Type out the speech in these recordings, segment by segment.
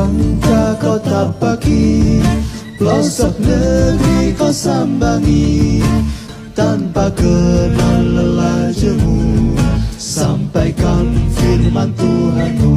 langkah kau tapaki, pelosok negeri kau sambangi, tanpa kenal lelah jemu, sampaikan firman Tuhanmu.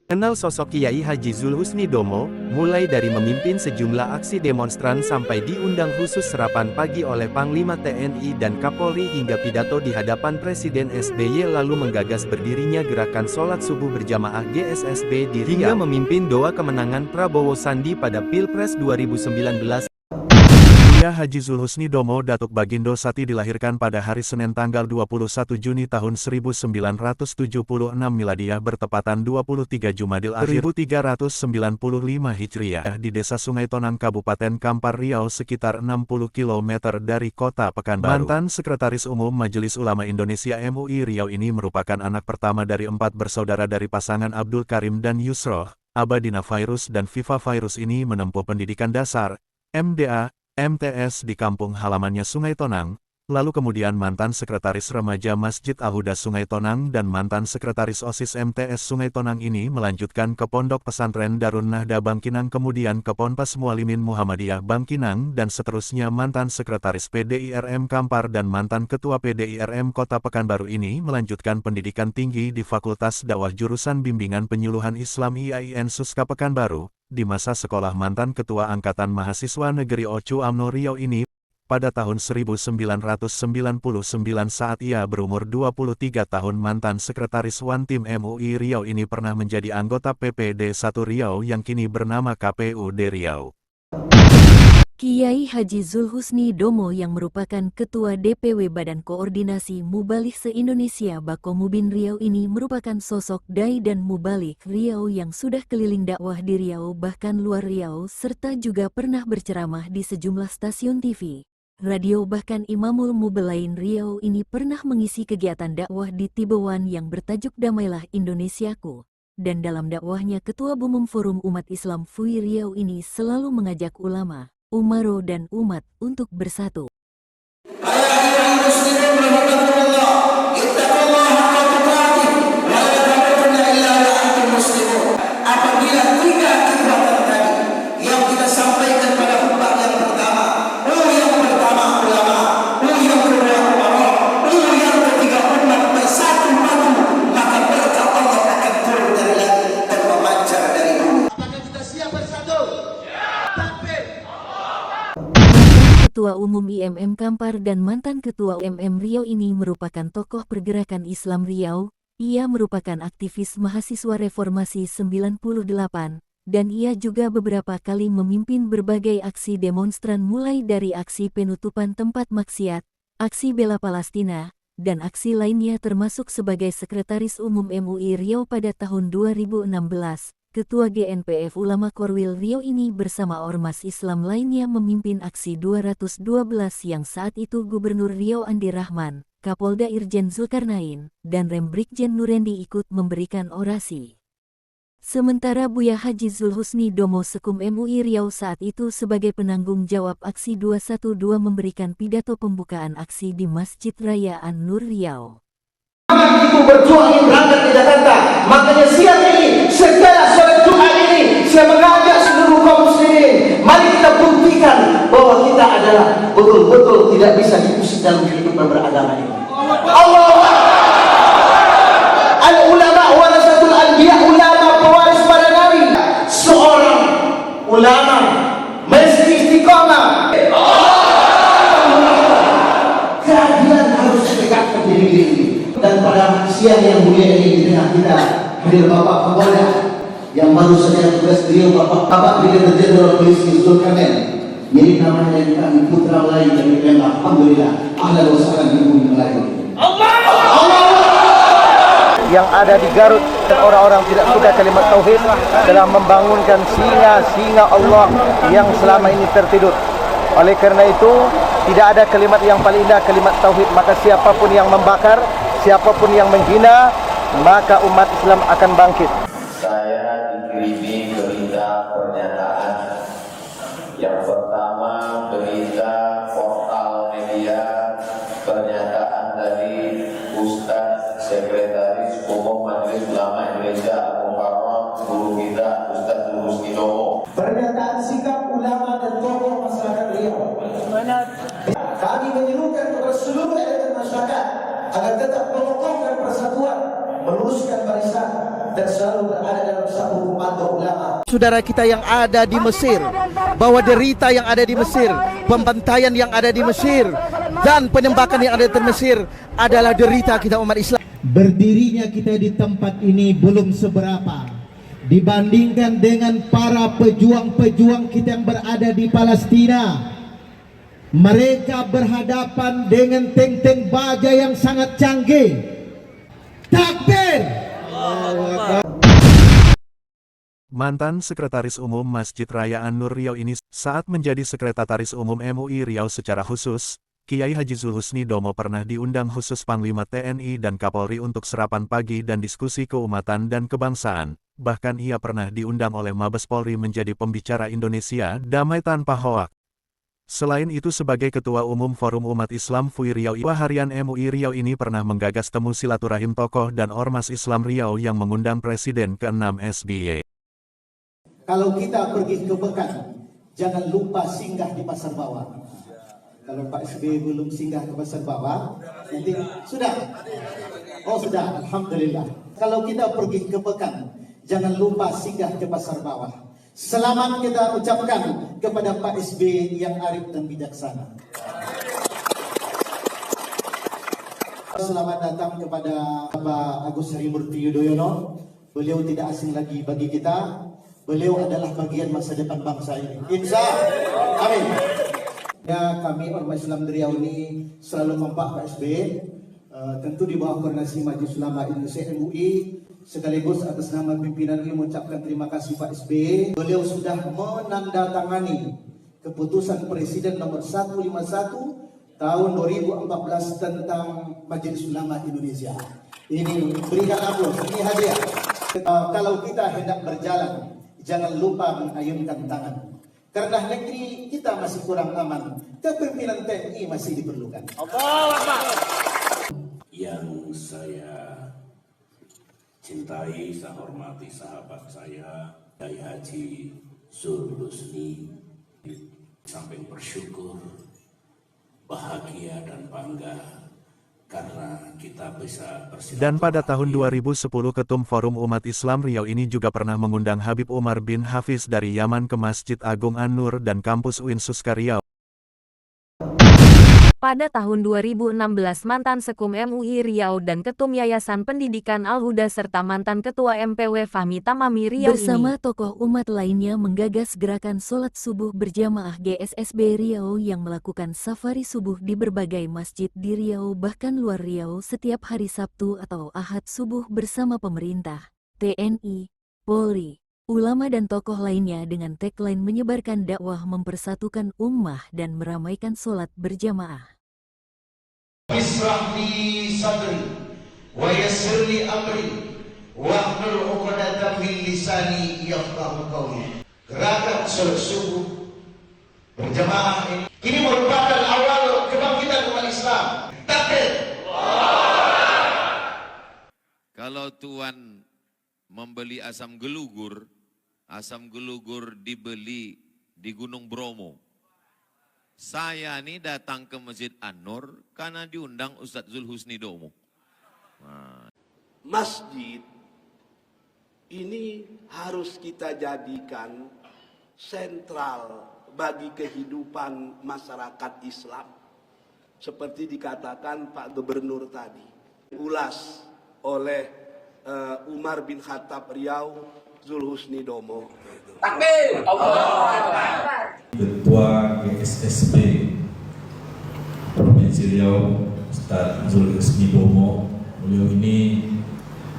Kenal sosok Kiai Haji Zulhusni Domo, mulai dari memimpin sejumlah aksi demonstran sampai diundang khusus sarapan pagi oleh Panglima TNI dan Kapolri hingga pidato di hadapan Presiden SBY lalu menggagas berdirinya gerakan sholat subuh berjamaah GSSB di Riau hingga memimpin doa kemenangan Prabowo Sandi pada Pilpres 2019. Kiai Haji Zulhusni Domo Datuk Bagindo Sati dilahirkan pada hari Senin tanggal 21 Juni tahun 1976 Miladiah bertepatan 23 Jumadil Akhir 1395 Hijriah di Desa Sungai Tonang Kabupaten Kampar Riau sekitar 60 km dari kota Pekanbaru. Mantan Sekretaris Umum Majelis Ulama Indonesia MUI Riau ini merupakan anak pertama dari 4 bersaudara dari pasangan Abdul Karim dan Yusroh. Abadina Fairuz dan Viva Fairuz ini menempuh pendidikan dasar, MDA, MTS di kampung halamannya Sungai Tonang, lalu kemudian mantan Sekretaris Remaja Masjid Al-Huda Sungai Tonang dan mantan Sekretaris OSIS MTS Sungai Tonang ini melanjutkan ke Pondok Pesantren Darun Nahda Bangkinang kemudian ke Ponpes Mualimin Muhammadiyah Bangkinang dan seterusnya mantan Sekretaris PDIRM Kampar dan mantan Ketua PDIRM Kota Pekanbaru ini melanjutkan pendidikan tinggi di Fakultas Dakwah Jurusan Bimbingan Penyuluhan Islam IAIN Suska Pekanbaru. Di masa sekolah mantan Ketua Angkatan Mahasiswa Negeri Ocu UMNO Riau ini, pada tahun 1999 saat ia berumur 23 tahun mantan Sekretaris Wantim MUI Riau ini pernah menjadi anggota PPD 1 Riau yang kini bernama KPUD Riau. Kiai Haji Zulhusni Domo yang merupakan Ketua DPW Badan Koordinasi Mubalik se-Indonesia Bakomubin Riau ini merupakan sosok dai dan mubalik Riau yang sudah keliling dakwah di Riau bahkan luar Riau serta juga pernah berceramah di sejumlah stasiun TV, radio bahkan Imamul Mubalain Riau ini pernah mengisi kegiatan dakwah di Tibewan yang bertajuk Damailah Indonesiaku. Dan dalam dakwahnya Ketua Umum Forum Umat Islam FUI Riau ini selalu mengajak ulama, umaro dan umat untuk bersatu. Apabila tiga kegiatan tadi yang kita sampaikan pada khutbah yang pertama, yang pertama ulama, yang kedua umara, yang ketiga umat bersatu padu, maka berkah Allah akan turun dari langit dan memancar dari bumi. Apakah kita siap bersatu? Takbir. Ketua Umum IMM Kampar dan mantan Ketua UMM Riau ini merupakan tokoh pergerakan Islam Riau. Ia merupakan aktivis mahasiswa reformasi 98, dan ia juga beberapa kali memimpin berbagai aksi demonstran mulai dari aksi penutupan tempat maksiat, aksi bela Palestina, dan aksi lainnya termasuk sebagai Sekretaris Umum MUI Riau pada tahun 2016. Ketua GNPF Ulama Korwil Riau ini bersama ormas Islam lainnya memimpin aksi 212 yang saat itu Gubernur Riau Andi Rahman, Kapolda Irjen Zulkarnain, dan Rem Brigjen Nurendi ikut memberikan orasi. Sementara Buya Haji Zulhusni Domo Sekum MUI Riau saat itu sebagai penanggung jawab aksi 212 memberikan pidato pembukaan aksi di Masjid Raya An-Nur Riau. Itu berjuang ingin berangkat ke Jakarta, makanya siang ini setelah sholat Jumat ini saya mengajak seluruh kaum muslimin, mari kita buktikan bahwa kita adalah betul-betul tidak bisa diusik dalam kehidupan beragama ini. Allah, al-ulama warasatul anbiya, ulama pewaris para nabi. Seorang ulama mesti istiqamah. Keadilan harus ditegakkan di negeri ini. Dan pada siang yang mulia ini di tengah kita hadir Bapak Kapolda yang baru saja tugas beliau Bapak Brigadier Jenderal Polisi Zulkarnain, mirip namanya yang kami putra Melayu dari Lembang. Alhamdulillah, ahlan wa sahlan di bumi Melayu. Allah yang ada di Garut dan orang-orang tidak suka kalimat tauhid telah membangunkan singa-singa Allah yang selama ini tertidur. Oleh karena itu tidak ada kalimat yang paling indah kalimat tauhid, maka siapapun yang membakar, siapapun yang menghina, maka umat Islam akan bangkit. Saya dikirimi berita pernyataan. Yang pertama berita portal media, pernyataan dari Ustaz Sekretaris Umum Majelis Ulama Indonesia Al-Mukarram guru kita Ustaz Husni Domo. Pernyataan sikap ulama dan tokoh masyarakat Riau. Kami menyerukan kepada seluruh elemen masyarakat agar tetap mengokohkan persatuan, meluruskan barisan, dan selalu berada dalam satu komando ulama. Saudara kita yang ada di Mesir, bahwa derita yang ada di Mesir, pembantaian yang ada di Mesir, dan penembakan yang ada di Mesir adalah derita kita umat Islam. Berdirinya kita di tempat ini belum seberapa dibandingkan dengan para pejuang-pejuang kita yang berada di Palestina. Mereka berhadapan dengan tank-tank baja yang sangat canggih. Takbir! Mantan Sekretaris Umum Masjid Raya An-Nur Riau ini saat menjadi Sekretaris Umum MUI Riau secara khusus, Kiai Haji Zulhusni Domo pernah diundang khusus Panglima TNI dan Kapolri untuk sarapan pagi dan diskusi keumatan dan kebangsaan. Bahkan ia pernah diundang oleh Mabes Polri menjadi pembicara Indonesia Damai Tanpa Hoak. Selain itu sebagai Ketua Umum Forum Umat Islam FUI Riau, Harian MUI Riau ini pernah menggagas temu silaturahim tokoh dan ormas Islam Riau yang mengundang Presiden ke-6 SBY. Kalau kita pergi ke Pekan, jangan lupa singgah di Pasar Bawah. Kalau Pak SBY belum singgah ke Pasar Bawah, nanti sudah. Oh sudah, Alhamdulillah. Kalau kita pergi ke Pekan, jangan lupa singgah ke Pasar Bawah. Selamat kita ucapkan kepada Pak SBY yang arif dan bijaksana. Selamat datang kepada Pak Agus Harimurti Yudhoyono. Beliau tidak asing lagi bagi kita. Beliau adalah bagian masa depan bangsa ini. Insya Allah. Amin. Ya, kami ormas Islam Riau ini selalu kompak Pak SBY. Tentu di bawah koordinasi Majelis Ulama Indonesia MUI. Sekaligus atas nama pimpinan ini mengucapkan terima kasih Pak SBY. Beliau sudah menandatangani keputusan Presiden nomor 151 tahun 2014 tentang Majelis Ulama Indonesia. Ini berikan aplaus, ini hadiah. Kalau kita hendak berjalan, jangan lupa mengayunkan tangan. Karena negeri kita masih kurang aman, kepemimpinan TNI masih diperlukan. Yang saya cintai, saya hormati sahabat saya, Kiai Haji Zulhusni, samping bersyukur, bahagia dan bangga karena kita bisa bersilaturahmi. Dan pada tahun 2010 Ketum Forum Umat Islam Riau ini juga pernah mengundang Habib Umar bin Hafiz dari Yaman ke Masjid Agung An-Nur dan kampus UIN Suska Riau. Pada tahun 2016 mantan Sekum MUI Riau dan Ketum Yayasan Pendidikan Al-Huda serta mantan Ketua MPW Fahmi Tamami Riau bersama tokoh umat lainnya menggagas gerakan sholat subuh berjamaah GSSB Riau yang melakukan safari subuh di berbagai masjid di Riau bahkan luar Riau setiap hari Sabtu atau Ahad subuh bersama pemerintah, TNI, Polri, ulama dan tokoh lainnya dengan tagline menyebarkan dakwah mempersatukan ummah dan meramaikan sholat berjamaah. Israh li sadri wa yassir li amri wahlul 'uqdatam min lisani yafqahu qawli. Gerakan salat subuh berjamaah ini merupakan awal kebangkitan umat Islam. Takbir. Kalau Tuan membeli asam gelugur dibeli di Gunung Bromo. Saya ini datang ke Masjid An-Nur karena diundang Ustadz Zulhusni Domo. Masjid ini harus kita jadikan sentral bagi kehidupan masyarakat Islam. Seperti dikatakan Pak Gubernur tadi. Ulas oleh Umar bin Khattab Riau, Zulhusni Domo. Takbir. Allah. Ketua GSSB Provinsi Riau, Ustaz Zulhusni Domo. Beliau ini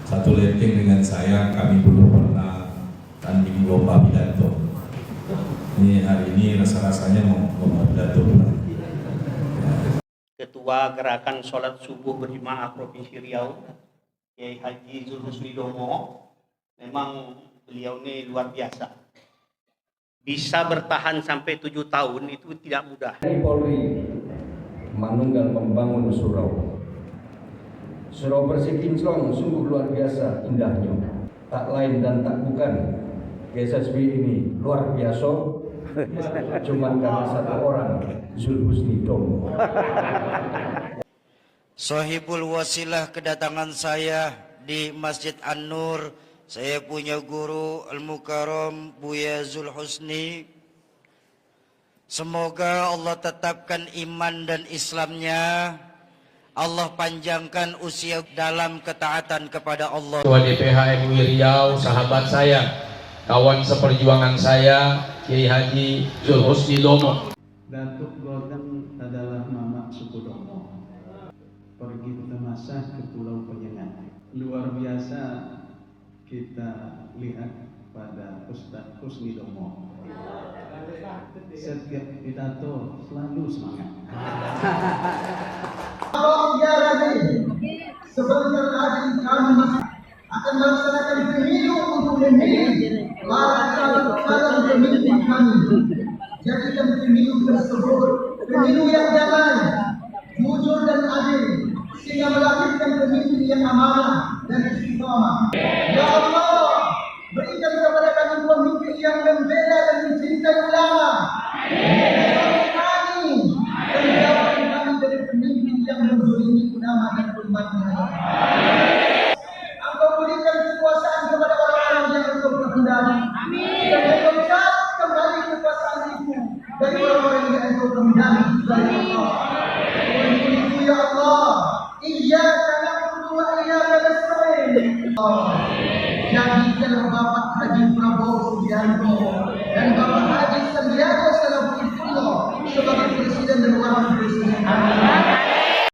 satu leteng dengan saya, kami belum pernah tanding lomba pidato. Ini hari ini rasa-rasanya mau lomba pidato. Ketua Gerakan Sholat Subuh Berjamaah Provinsi Riau, Kiai Haji Zulhusni Domo, memang beliau ini luar biasa. Bisa bertahan sampai 7 tahun itu tidak mudah. Polri manunggal membangun surau. Surau bersih kinclong sungguh luar biasa indahnya. tak lain dan tak bukan GSSB ini luar biasa, cuman karena satu orang, Zulhusni Domo. Sahibul wasilah kedatangan saya di Masjid An-Nur, saya punya guru Al-Mukarram Buya Zulhusni. Semoga Allah tetapkan iman dan Islamnya, Allah panjangkan usia dalam ketaatan kepada Allah. Ketua DPH MUI Riau, sahabat saya, kawan seperjuangan saya, Kiai Haji Zulhusni Domo. Datuk Godang adalah mama suku Domo. Pergi bermasah ke Pulau Penyengat. Luar biasa kita lihat pada Ustadz Husni Domo. Setiap pidato selalu semangat. Sebentar lagi kami akan melaksanakan pemilu untuk memilih para calon pemimpin kami. Jadikan pemilu tersebut pemilu yang damai, jujur dan adil, sehingga melahirkan pemimpin yang amanah dan istiqamah. Ya Allah, berikan kepada kami pemimpin yang membela dan mencintai ulama. Kami dari pemimpin yang menzalimi ulama dan umatnya.